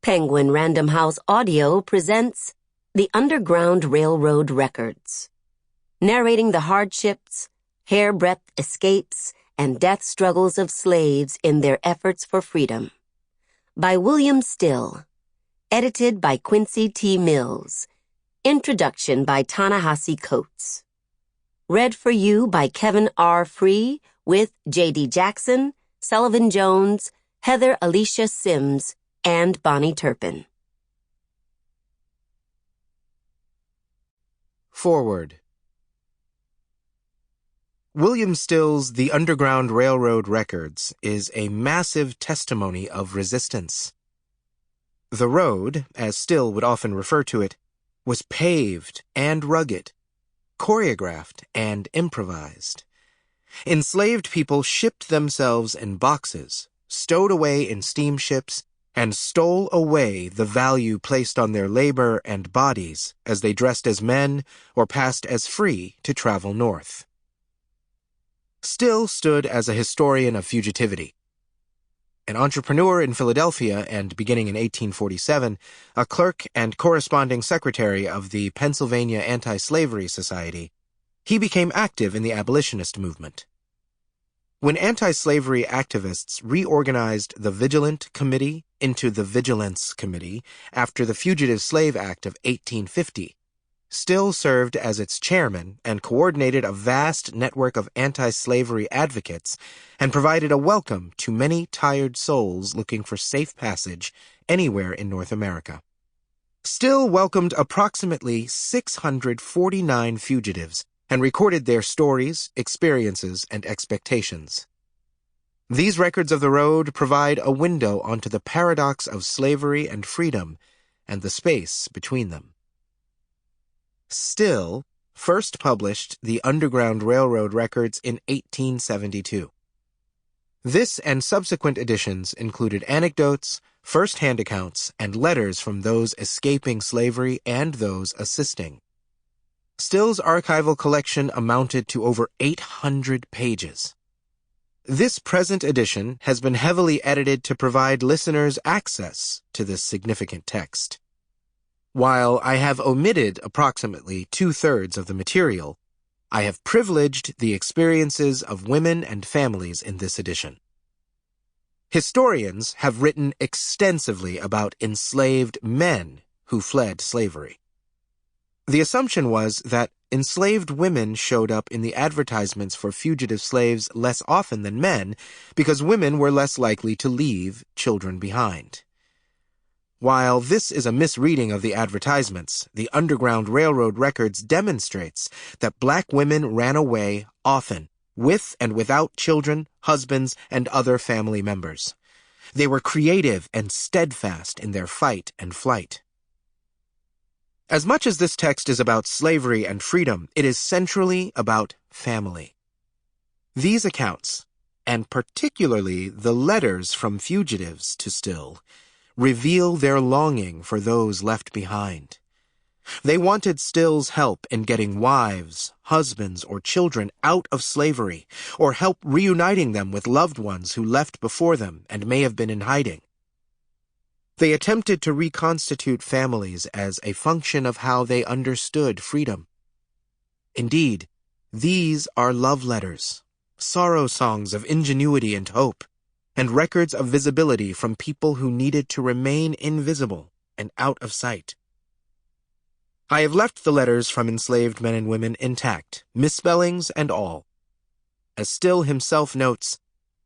Penguin Random House Audio presents The Underground Railroad Records. Narrating the hardships, hairbreadth escapes, and death struggles of slaves in their efforts for freedom. By William Still. Edited by Quincy T. Mills. Introduction by Ta-Nehisi Coates. Read for you by Kevin R. Free with J.D. Jackson, Sullivan Jones, Heather Alicia Sims, and Bahni Turpin. Forward. William Still's The Underground Railroad Records is a massive testimony of resistance. The road, as Still would often refer to it, was paved and rugged, choreographed and improvised. Enslaved people shipped themselves in boxes, stowed away in steamships, and stole away the value placed on their labor and bodies as they dressed as men or passed as free to travel north. Still stood as a historian of fugitivity. An entrepreneur in Philadelphia and, beginning in 1847, a clerk and corresponding secretary of the Pennsylvania Anti-Slavery Society, he became active in the abolitionist movement. When anti-slavery activists reorganized the Vigilant Committee into the Vigilance Committee after the Fugitive Slave Act of 1850, Still served as its chairman and coordinated a vast network of anti-slavery advocates and provided a welcome to many tired souls looking for safe passage anywhere in North America. Still welcomed approximately 649 fugitives and recorded their stories, experiences, and expectations. These records of the road provide a window onto the paradox of slavery and freedom and the space between them. Still first published the Underground Railroad Records in 1872. This and subsequent editions included anecdotes, first-hand accounts, and letters from those escaping slavery and those assisting. Still's archival collection amounted to over 800 pages. This present edition has been heavily edited to provide listeners access to this significant text. While I have omitted approximately 2/3 of the material, I have privileged the experiences of women and families in this edition. Historians have written extensively about enslaved men who fled slavery. The assumption was that enslaved women showed up in the advertisements for fugitive slaves less often than men because women were less likely to leave children behind. While this is a misreading of the advertisements, the Underground Railroad Records demonstrates that black women ran away often, with and without children, husbands, and other family members. They were creative and steadfast in their fight and flight. As much as this text is about slavery and freedom, it is centrally about family. These accounts, and particularly the letters from fugitives to Still, reveal their longing for those left behind. They wanted Still's help in getting wives, husbands, or children out of slavery, or help reuniting them with loved ones who left before them and may have been in hiding. They attempted to reconstitute families as a function of how they understood freedom. Indeed, these are love letters, sorrow songs of ingenuity and hope, and records of visibility from people who needed to remain invisible and out of sight. I have left the letters from enslaved men and women intact, misspellings and all. As Still himself notes,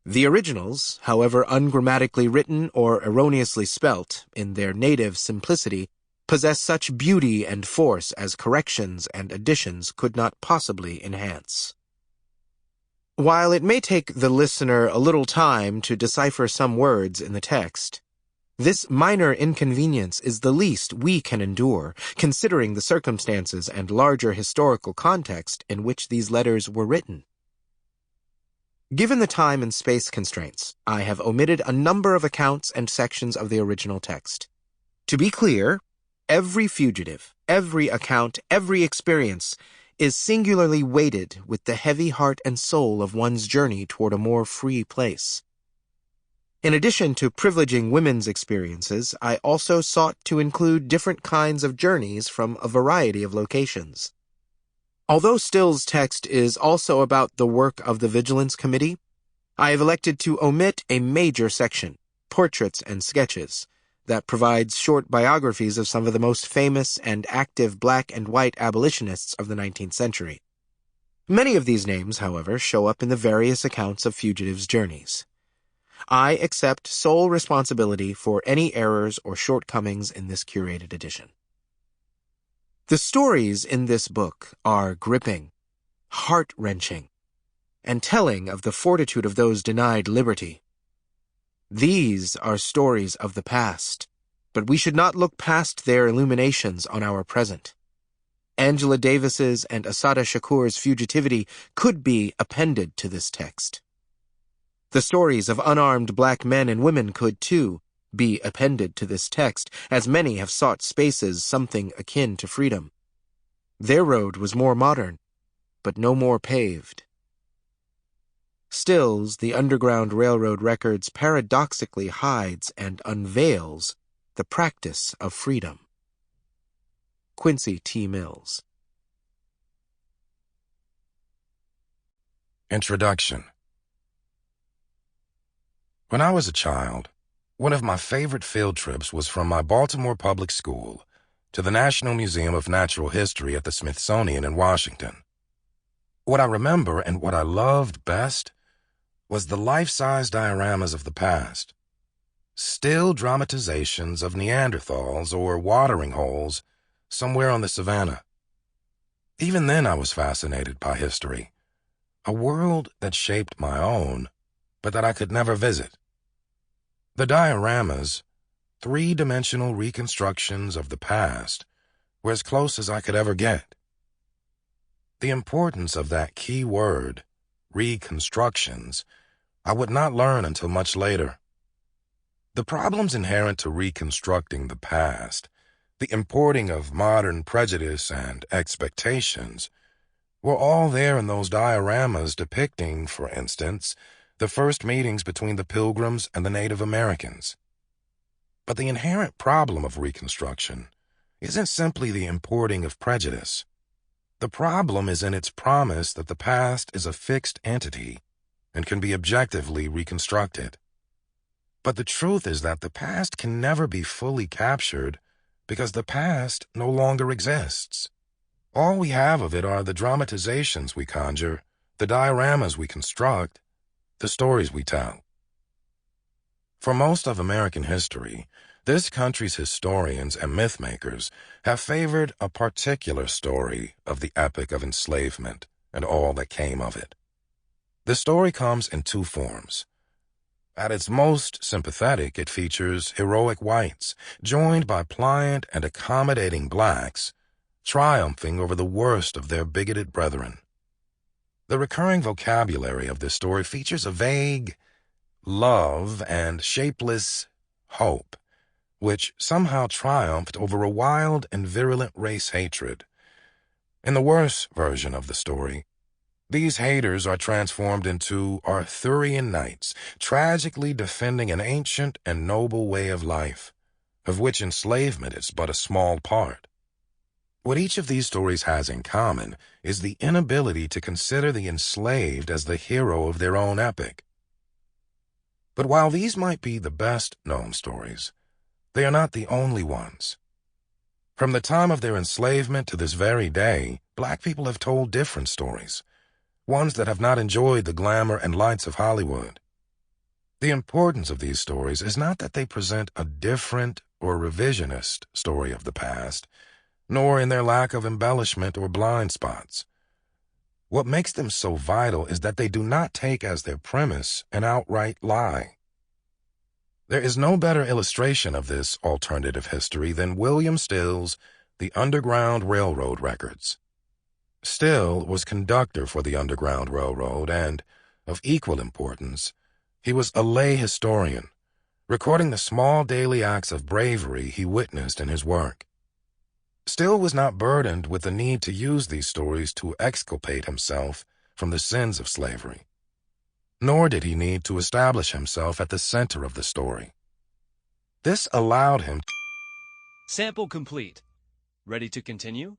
the originals, however ungrammatically written or erroneously spelt, in their native simplicity, possess such beauty and force as corrections and additions could not possibly enhance. While it may take the listener a little time to decipher some words in the text, this minor inconvenience is the least we can endure, considering the circumstances and larger historical context in which these letters were written. Given the time and space constraints, I have omitted a number of accounts and sections of the original text. To be clear, every fugitive, every account, every experience is singularly weighted with the heavy heart and soul of one's journey toward a more free place. In addition to privileging women's experiences, I also sought to include different kinds of journeys from a variety of locations. Although Still's text is also about the work of the Vigilance Committee, I have elected to omit a major section, portraits and sketches, that provides short biographies of some of the most famous and active black and white abolitionists of the 19th century. Many of these names, however, show up in the various accounts of fugitives' journeys. I accept sole responsibility for any errors or shortcomings in this curated edition. The stories in this book are gripping, heart-wrenching, and telling of the fortitude of those denied liberty. These are stories of the past, but we should not look past their illuminations on our present. Angela Davis's and Assata Shakur's fugitivity could be appended to this text. The stories of unarmed black men and women could, too, be appended to this text, as many have sought spaces something akin to freedom. Their road was more modern, but no more paved. Still's The Underground Railroad Records paradoxically hides and unveils the practice of freedom. Quincy T. Mills. Introduction. When I was a child, one of my favorite field trips was from my Baltimore public school to the National Museum of Natural History at the Smithsonian in Washington. What I remember and what I loved best was the life-size dioramas of the past, still dramatizations of Neanderthals or watering holes somewhere on the savannah. Even then I was fascinated by history, a world that shaped my own, but that I could never visit. The dioramas, three-dimensional reconstructions of the past, were as close as I could ever get. The importance of that key word, reconstructions, I would not learn until much later. The problems inherent to reconstructing the past, the importing of modern prejudice and expectations, were all there in those dioramas depicting, for instance, the first meetings between the Pilgrims and the Native Americans. But the inherent problem of Reconstruction isn't simply the importing of prejudice. The problem is in its promise that the past is a fixed entity and can be objectively reconstructed. But the truth is that the past can never be fully captured because the past no longer exists. All we have of it are the dramatizations we conjure, the dioramas we construct, the stories we tell. For most of American history, this country's historians and mythmakers have favored a particular story of the epic of enslavement and all that came of it. The story comes in two forms. At its most sympathetic, it features heroic whites, joined by pliant and accommodating blacks, triumphing over the worst of their bigoted brethren. The recurring vocabulary of this story features a vague love and shapeless hope, which somehow triumphed over a wild and virulent race hatred. In the worse version of the story, these haters are transformed into Arthurian knights, tragically defending an ancient and noble way of life, of which enslavement is but a small part. What each of these stories has in common is the inability to consider the enslaved as the hero of their own epic. But while these might be the best-known stories, they are not the only ones. From the time of their enslavement to this very day, black people have told different stories, ones that have not enjoyed the glamour and lights of Hollywood. The importance of these stories is not that they present a different or revisionist story of the past, nor in their lack of embellishment or blind spots. What makes them so vital is that they do not take as their premise an outright lie. There is no better illustration of this alternative history than William Still's The Underground Railroad Records. Still was conductor for the Underground Railroad and, of equal importance, he was a lay historian, recording the small daily acts of bravery he witnessed in his work. Still was not burdened with the need to use these stories to exculpate himself from the sins of slavery. nor did he need to establish himself at the center of the story. This allowed him. Sample complete. Ready to continue?